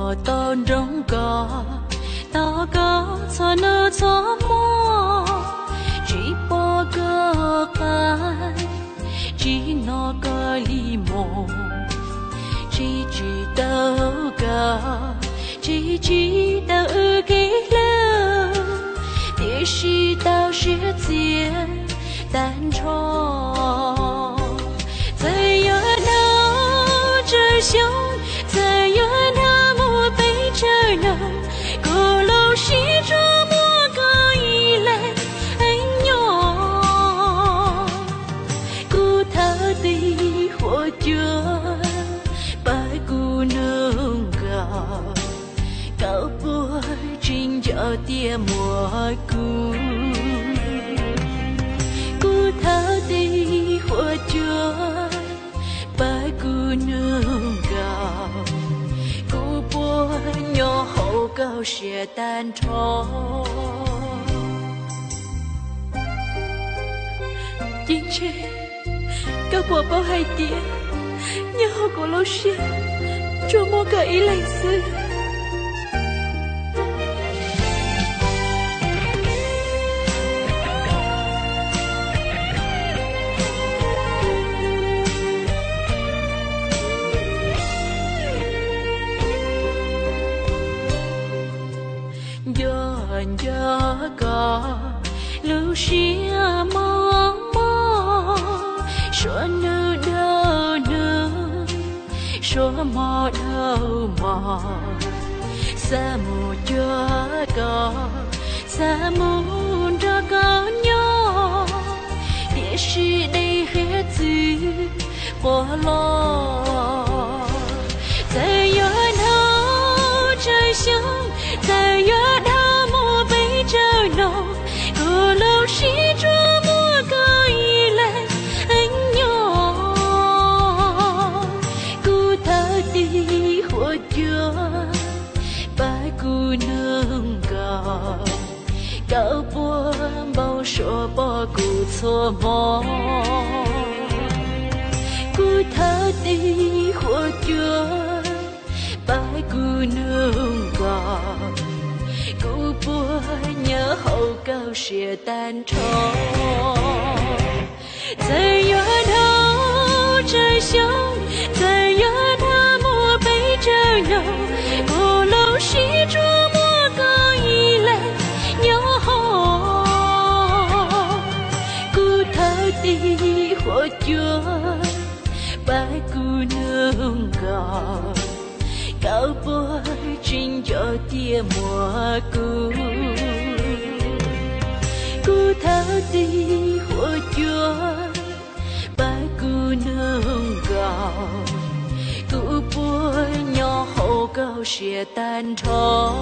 mò to rong cò to có cho nó cho mò chỉ bỏ cơ cái chỉ nó có li mò chỉ đâu cả chỉ đâu cái lơ để chỉ đâu sẽ tiền tan trò在有那这胸在有那么被这能鼓楼西这么个一来哎哟鼓他的火脚把鼓能搞搞不真叫爹莫鼓鼓他的火脚把鼓能搞鼓波nhỏ hậu cao sẽ tan trò chính trị các bộ bao hai tiếng nhỏ hậu của lâu sẽ cho mua cả ý lãnh sư gió có lưu xia mơ mơ số nữ đâu nữ số mò đâu mò sa mù cho có sa mù cho có nhỏ địa sĩ đây hết gì bỏ lo在有那这乡在有那么被这弄鼓楼西这么个一来哎哟鼓他的火脚把鼓能搞搞波包说包鼓错摸鼓他的火脚把鼓能搞鼓波nhớ hậu cao sẽ tan trò在有đâu trời sông在有那么被这弄鼓楼西这么个一来nhỏ鼓他的火脚把鼓能搞cao bố trình cho tia mùa cu tháo đi火chúa ba cu nương gạo cu bố nhỏ hậu cao sẽ tan trò